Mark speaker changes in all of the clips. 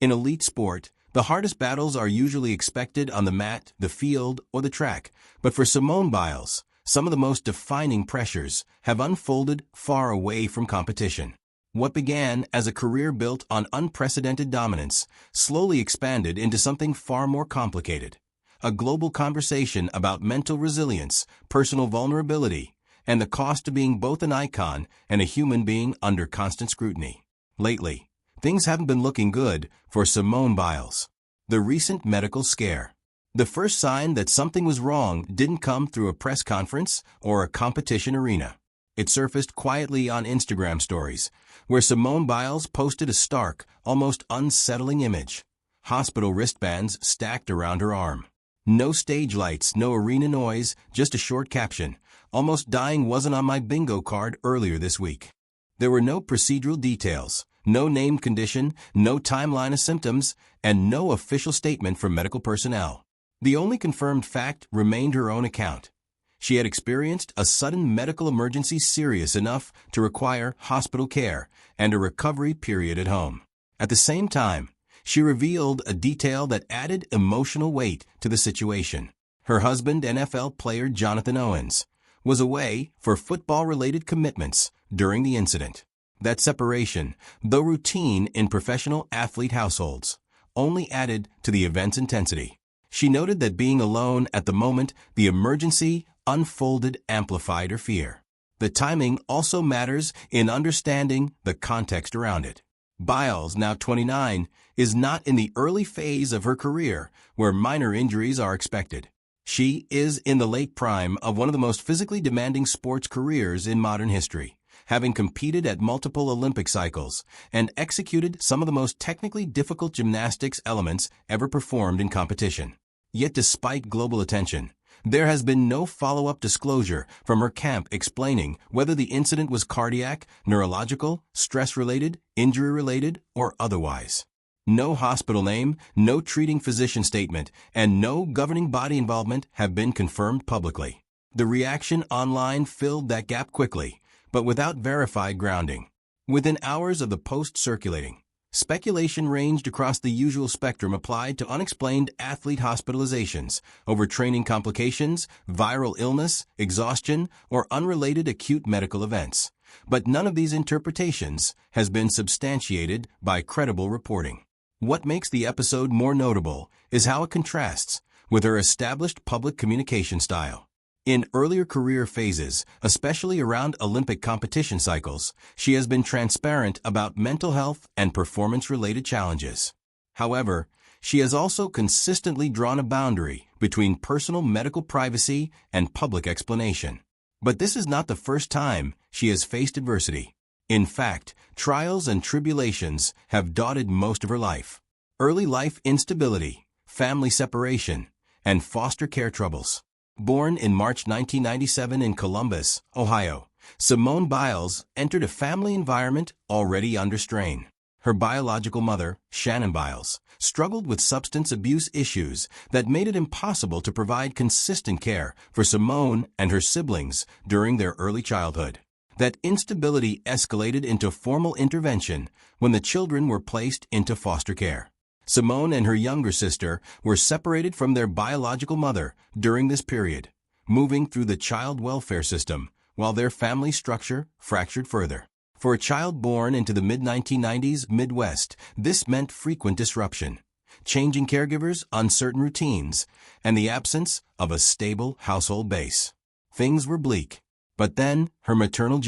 Speaker 1: In elite sport, the hardest battles are usually expected on the mat, the field, or the track, but for Simone Biles, some of the most defining pressures have unfolded far away from competition. What began as a career built on unprecedented dominance slowly expanded into something far more complicated. A global conversation about mental resilience, personal vulnerability, and the cost of being both an icon and a human being under constant scrutiny. Lately, things haven't been looking good for Simone Biles. The recent medical scare. The first sign that something was wrong didn't come through a press conference or a competition arena. It surfaced quietly on Instagram stories, where Simone Biles posted a stark, almost unsettling image. Hospital wristbands stacked around her arm. No stage lights, no arena noise, just a short caption. "Almost dying wasn't on my bingo card earlier this week." There were no procedural details, no named condition, no timeline of symptoms, and no official statement from medical personnel. The only confirmed fact remained her own account. She had experienced a sudden medical emergency serious enough to require hospital care and a recovery period at home. At the same time, she revealed a detail that added emotional weight to the situation. Her husband, NFL player Jonathan Owens, was away for football-related commitments during the incident. That separation, though routine in professional athlete households, only added to the event's intensity. She noted that being alone at the moment the emergency unfolded amplified her fear. The timing also matters in understanding the context around it. Biles, now 29, is not in the early phase of her career where minor injuries are expected. She is in the late prime of one of the most physically demanding sports careers in modern history, having competed at multiple Olympic cycles and executed some of the most technically difficult gymnastics elements ever performed in competition. Yet despite global attention, there has been no follow-up disclosure from her camp explaining whether the incident was cardiac, neurological, stress-related, injury-related, or otherwise. No hospital name, no treating physician statement, and no governing body involvement have been confirmed publicly. The reaction online filled that gap quickly, but without verified grounding. Within hours of the post circulating, speculation ranged across the usual spectrum applied to unexplained athlete hospitalizations, overtraining complications, viral illness, exhaustion, or unrelated acute medical events. But none of these interpretations has been substantiated by credible reporting. What makes the episode more notable is how it contrasts with her established public communication style. In earlier career phases, especially around Olympic competition cycles, she has been transparent about mental health and performance-related challenges. However, she has also consistently drawn a boundary between personal medical privacy and public explanation. But this is not the first time she has faced adversity. In fact, trials and tribulations have dotted most of her life. Early life instability, family separation, and foster care troubles. Born in March 1997 in Columbus, Ohio, Simone Biles entered a family environment already under strain. Her biological mother, Shannon Biles, struggled with substance abuse issues that made it impossible to provide consistent care for Simone and her siblings during their early childhood. That instability escalated into formal intervention when the children were placed into foster care. Simone and her younger sister were separated from their biological mother during this period, moving through the child welfare system while their family structure fractured further. For a child born into the mid-1990s Midwest, this meant frequent disruption, changing caregivers, uncertain routines, and the absence of a stable household base. Things were bleak. But then, her maternal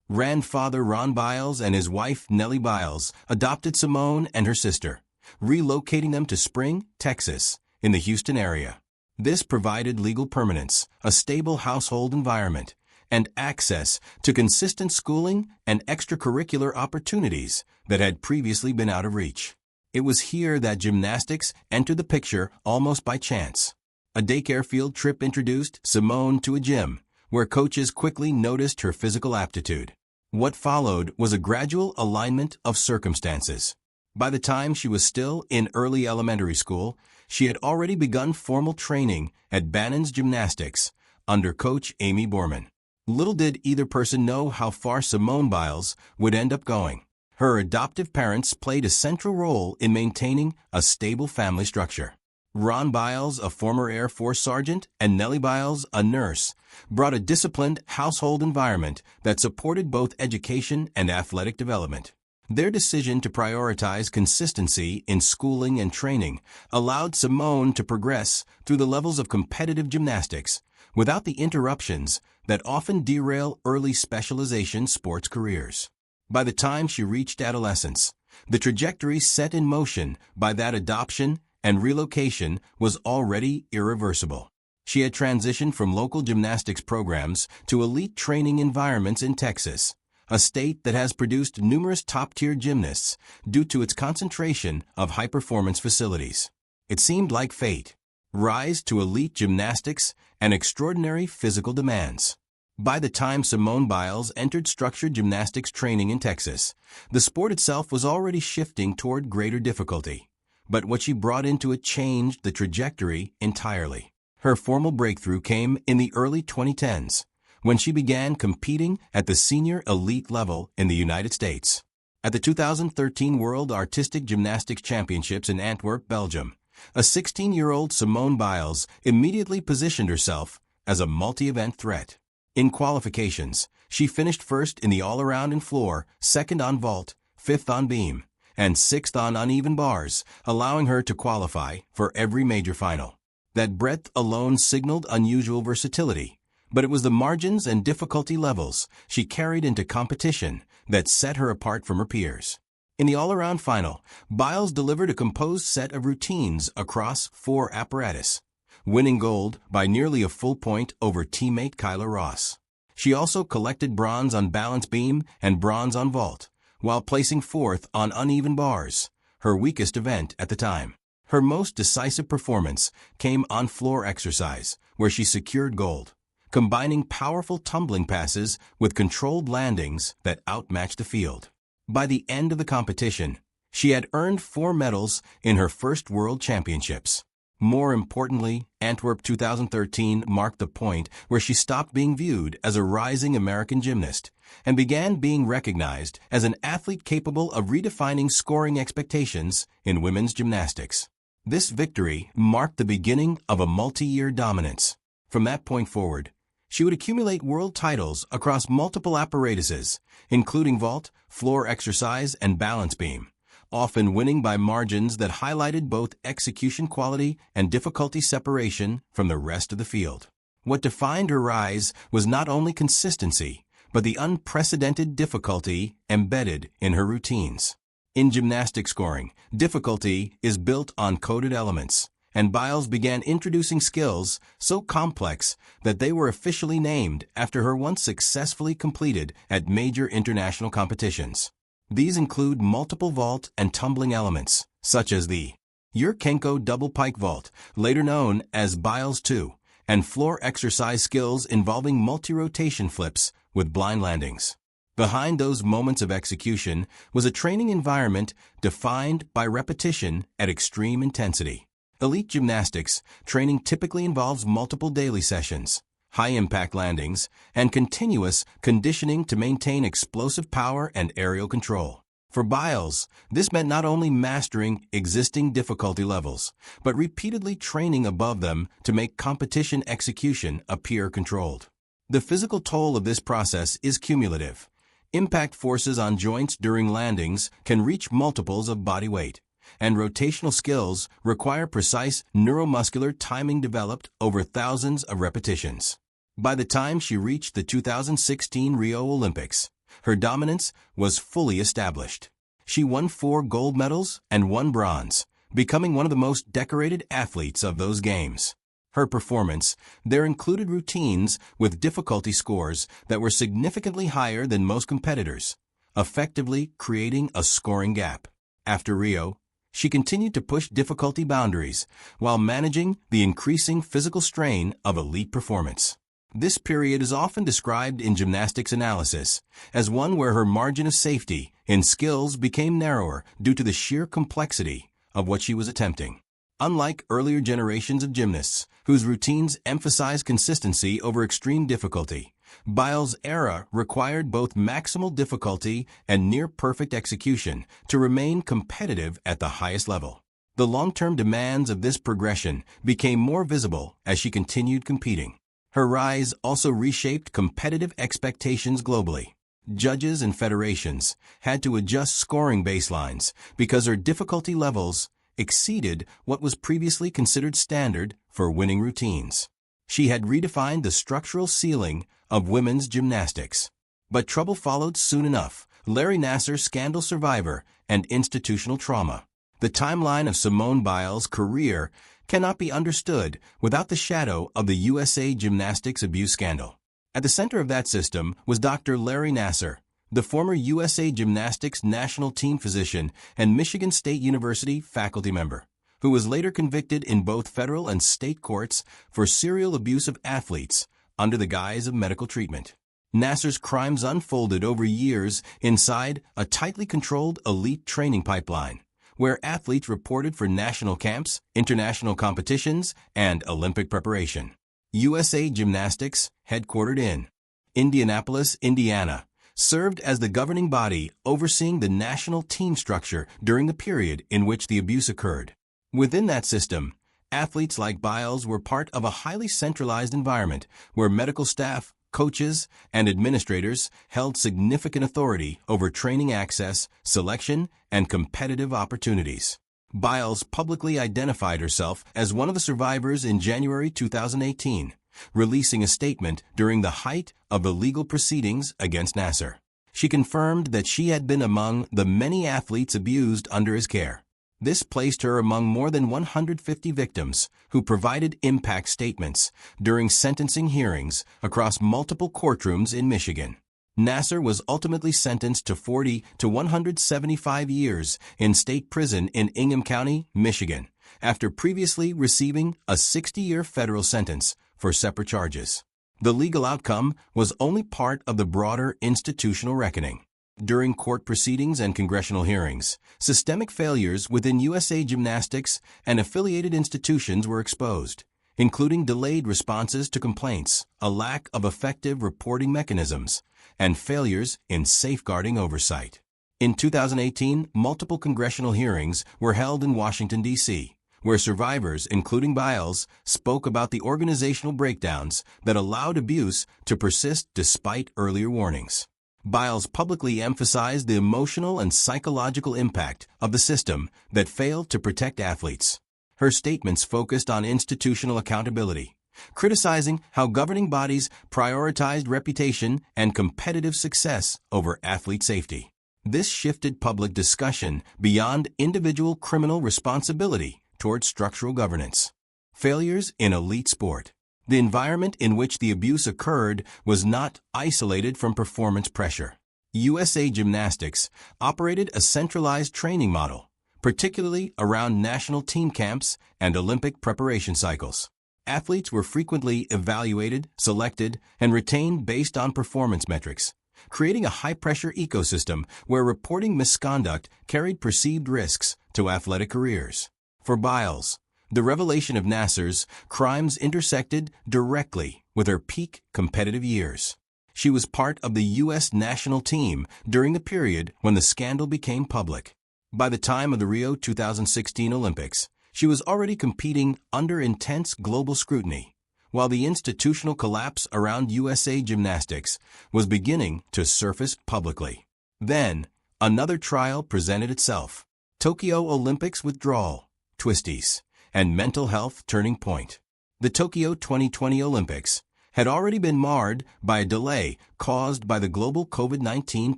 Speaker 1: grandfather Ron Biles and his wife Nellie Biles adopted Simone and her sister, relocating them to Spring, Texas, in the Houston area. This provided legal permanence, a stable household environment, and access to consistent schooling and extracurricular opportunities that had previously been out of reach. It was here that gymnastics entered the picture almost by chance. A daycare field trip introduced Simone to a gym, where coaches quickly noticed her physical aptitude. What followed was a gradual alignment of circumstances. By the time she was still in early elementary school, she had already begun formal training at Bannon's Gymnastics under coach Amy Borman. Little did either person know how far Simone Biles would end up going. Her adoptive parents played a central role in maintaining a stable family structure. Ron Biles, a former Air Force sergeant, and Nellie Biles, a nurse, brought a disciplined household environment that supported both education and athletic development. Their decision to prioritize consistency in schooling and training allowed Simone to progress through the levels of competitive gymnastics without the interruptions that often derail early specialization sports careers. By the time she reached adolescence, the trajectory set in motion by that adoption and relocation was already irreversible. She had transitioned from local gymnastics programs to elite training environments in Texas, a state that has produced numerous top-tier gymnasts due to its concentration of high-performance facilities. It seemed like fate. Rise to elite gymnastics and extraordinary physical demands. By the time Simone Biles entered structured gymnastics training in Texas, the sport itself was already shifting toward greater difficulty. But what she brought into it changed the trajectory entirely. Her formal breakthrough came in the early 2010s, when she began competing at the senior elite level in the United States. At the 2013 World Artistic Gymnastics Championships in Antwerp, Belgium, a 16-year-old Simone Biles immediately positioned herself as a multi-event threat. In qualifications, she finished first in the all-around and floor, second on vault, fifth on beam, and sixth on uneven bars, allowing her to qualify for every major final. That breadth alone signaled unusual versatility, but it was the margins and difficulty levels she carried into competition that set her apart from her peers. In the all-around final, Biles delivered a composed set of routines across 4 apparatus, winning gold by nearly a full point over teammate Kyla Ross. She also collected bronze on balance beam and bronze on vault, while placing 4th on uneven bars, her weakest event at the time. Her most decisive performance came on floor exercise, where she secured gold, combining powerful tumbling passes with controlled landings that outmatched the field. By the end of the competition, she had earned 4 medals in her first World Championships. More importantly, Antwerp 2013 marked the point where she stopped being viewed as a rising American gymnast and began being recognized as an athlete capable of redefining scoring expectations in women's gymnastics. This victory marked the beginning of a multi-year dominance. From that point forward, she would accumulate world titles across multiple apparatuses, including vault, floor exercise, and balance beam, often winning by margins that highlighted both execution quality and difficulty separation from the rest of the field. What defined her rise was not only consistency, but the unprecedented difficulty embedded in her routines. In gymnastic scoring, difficulty is built on coded elements, and Biles began introducing skills so complex that they were officially named after her once successfully completed at major international competitions. These include multiple vault and tumbling elements, such as the Yurchenko double pike vault, later known as Biles 2, and floor exercise skills involving multi-rotation flips with blind landings. Behind those moments of execution was a training environment defined by repetition at extreme intensity. Elite gymnastics training typically involves multiple daily sessions, high-impact landings, and continuous conditioning to maintain explosive power and aerial control. For Biles, this meant not only mastering existing difficulty levels, but repeatedly training above them to make competition execution appear controlled. The physical toll of this process is cumulative. Impact forces on joints during landings can reach multiples of body weight, and rotational skills require precise neuromuscular timing developed over thousands of repetitions. By the time she reached the 2016 Rio Olympics, her dominance was fully established. She won 4 gold medals and 1 bronze, becoming one of the most decorated athletes of those games. Her performance there included routines with difficulty scores that were significantly higher than most competitors, effectively creating a scoring gap. After Rio, she continued to push difficulty boundaries while managing the increasing physical strain of elite performance. This period is often described in gymnastics analysis as one where her margin of safety in skills became narrower due to the sheer complexity of what she was attempting. Unlike earlier generations of gymnasts, whose routines emphasized consistency over extreme difficulty, Biles' era required both maximal difficulty and near-perfect execution to remain competitive at the highest level. The long-term demands of this progression became more visible as she continued competing. Her rise also reshaped competitive expectations globally. Judges and federations had to adjust scoring baselines because her difficulty levels exceeded what was previously considered standard for winning routines. She had redefined the structural ceiling of women's gymnastics. But trouble followed soon enough: Larry Nassar scandal survivor and institutional trauma. The timeline of Simone Biles' career cannot be understood without the shadow of the USA Gymnastics abuse scandal. At the center of that system was Dr. Larry Nassar, the former USA Gymnastics national team physician and Michigan State University faculty member, who was later convicted in both federal and state courts for serial abuse of athletes under the guise of medical treatment. Nassar's crimes unfolded over years inside a tightly controlled elite training pipeline, where athletes reported for national camps, international competitions, and Olympic preparation. USA Gymnastics, headquartered in Indianapolis, Indiana, served as the governing body overseeing the national team structure during the period in which the abuse occurred. Within that system, athletes like Biles were part of a highly centralized environment where medical staff, coaches, and administrators held significant authority over training access, selection, and competitive opportunities. Biles publicly identified herself as one of the survivors in January 2018, releasing a statement during the height of the legal proceedings against Nassar. She confirmed that she had been among the many athletes abused under his care. This placed her among more than 150 victims who provided impact statements during sentencing hearings across multiple courtrooms in Michigan. Nassar was ultimately sentenced to 40 to 175 years in state prison in Ingham County, Michigan, after previously receiving a 60-year federal sentence for separate charges. The legal outcome was only part of the broader institutional reckoning. During court proceedings and congressional hearings, systemic failures within USA Gymnastics and affiliated institutions were exposed, including delayed responses to complaints, a lack of effective reporting mechanisms, and failures in safeguarding oversight. In 2018, multiple congressional hearings were held in Washington, D.C., where survivors, including Biles, spoke about the organizational breakdowns that allowed abuse to persist despite earlier warnings. Biles publicly emphasized the emotional and psychological impact of the system that failed to protect athletes. Her statements focused on institutional accountability, criticizing how governing bodies prioritized reputation and competitive success over athlete safety. This shifted public discussion beyond individual criminal responsibility toward structural governance. Failures in elite sport. The environment in which the abuse occurred was not isolated from performance pressure. USA Gymnastics operated a centralized training model, particularly around national team camps and Olympic preparation cycles. Athletes were frequently evaluated, selected, and retained based on performance metrics, creating a high-pressure ecosystem where reporting misconduct carried perceived risks to athletic careers. For Biles, the revelation of Nassar's crimes intersected directly with her peak competitive years. She was part of the U.S. national team during the period when the scandal became public. By the time of the Rio 2016 Olympics, she was already competing under intense global scrutiny, while the institutional collapse around USA Gymnastics was beginning to surface publicly. Then, another trial presented itself: Tokyo Olympics withdrawal, twisties, and mental health turning point. The Tokyo 2020 Olympics had already been marred by a delay caused by the global COVID-19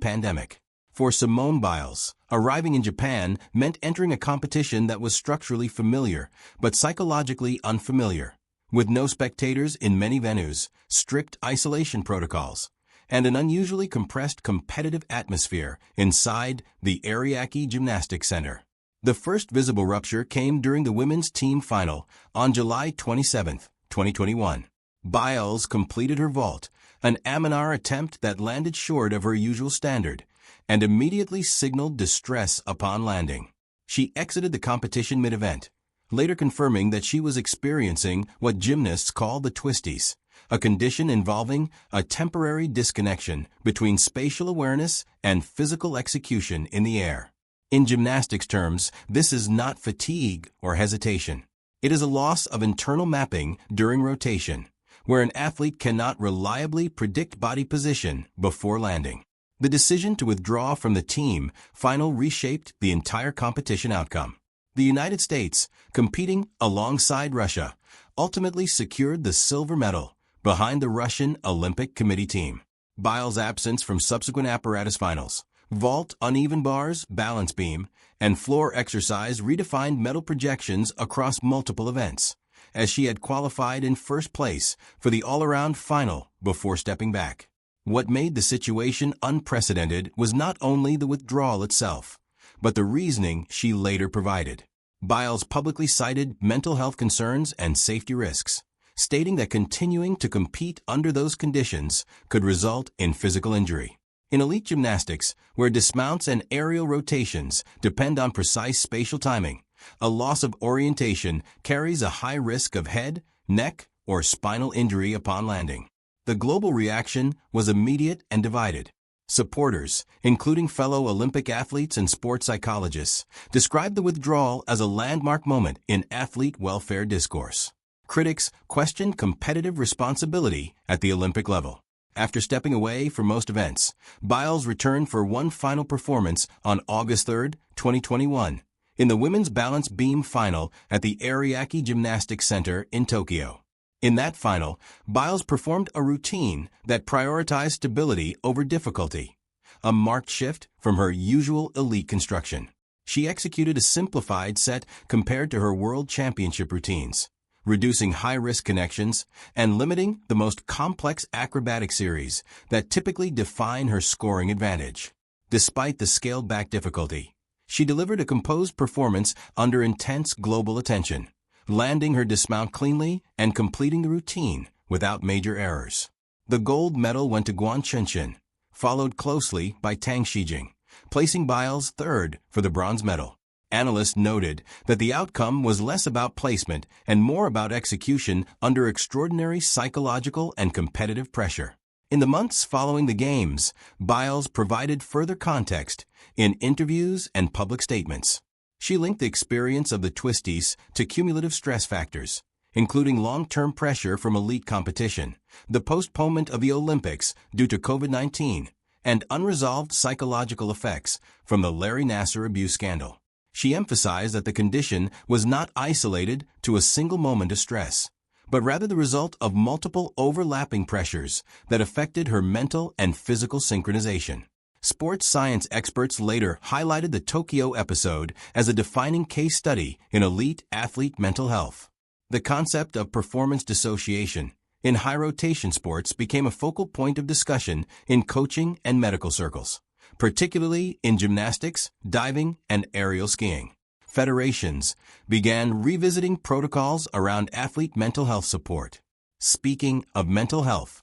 Speaker 1: pandemic. For Simone Biles, arriving in Japan meant entering a competition that was structurally familiar but psychologically unfamiliar, with no spectators in many venues, strict isolation protocols, and an unusually compressed competitive atmosphere inside the Ariake Gymnastics Center. The first visible rupture came during the women's team final on July 27, 2021. Biles completed her vault, an Aminar attempt that landed short of her usual standard, and immediately signaled distress upon landing. She exited the competition mid-event, later confirming that she was experiencing what gymnasts call the twisties, a condition involving a temporary disconnection between spatial awareness and physical execution in the air. In gymnastics terms, this is not fatigue or hesitation. It is a loss of internal mapping during rotation, where an athlete cannot reliably predict body position before landing. The decision to withdraw from the team final reshaped the entire competition outcome. The United States, competing alongside Russia, ultimately secured the silver medal behind the Russian Olympic Committee team. Biles' absence from subsequent apparatus finals, vault, uneven bars, balance beam, and floor exercise redefined medal projections across multiple events, as she had qualified in first place for the all-around final before stepping back. What made the situation unprecedented was not only the withdrawal itself, but the reasoning she later provided. Biles publicly cited mental health concerns and safety risks, stating that continuing to compete under those conditions could result in physical injury. In elite gymnastics, where dismounts and aerial rotations depend on precise spatial timing, a loss of orientation carries a high risk of head, neck, or spinal injury upon landing. The global reaction was immediate and divided. Supporters, including fellow Olympic athletes and sports psychologists, described the withdrawal as a landmark moment in athlete welfare discourse. Critics questioned competitive responsibility at the Olympic level. After stepping away for most events, Biles returned for one final performance on August 3, 2021, in the women's balance beam final at the Ariake Gymnastics Center in Tokyo. In that final, Biles performed a routine that prioritized stability over difficulty, a marked shift from her usual elite construction. She executed a simplified set compared to her World Championship routines, reducing high-risk connections and limiting the most complex acrobatic series that typically define her scoring advantage. Despite the scaled-back difficulty, she delivered a composed performance under intense global attention, landing her dismount cleanly and completing the routine without major errors. The gold medal went to Guan Chenshin, followed closely by Tang Shijing, placing Biles third for the bronze medal. Analysts noted that the outcome was less about placement and more about execution under extraordinary psychological and competitive pressure. In the months following the Games, Biles provided further context in interviews and public statements. She linked the experience of the twisties to cumulative stress factors, including long-term pressure from elite competition, the postponement of the Olympics due to COVID-19, and unresolved psychological effects from the Larry Nassar abuse scandal. She emphasized that the condition was not isolated to a single moment of stress, but rather the result of multiple overlapping pressures that affected her mental and physical synchronization. Sports science experts later highlighted the Tokyo episode as a defining case study in elite athlete mental health. The concept of performance dissociation in high-rotation sports became a focal point of discussion in coaching and medical circles, particularly in gymnastics, diving, and aerial skiing. Federations began revisiting protocols around athlete mental health support. Speaking of mental health,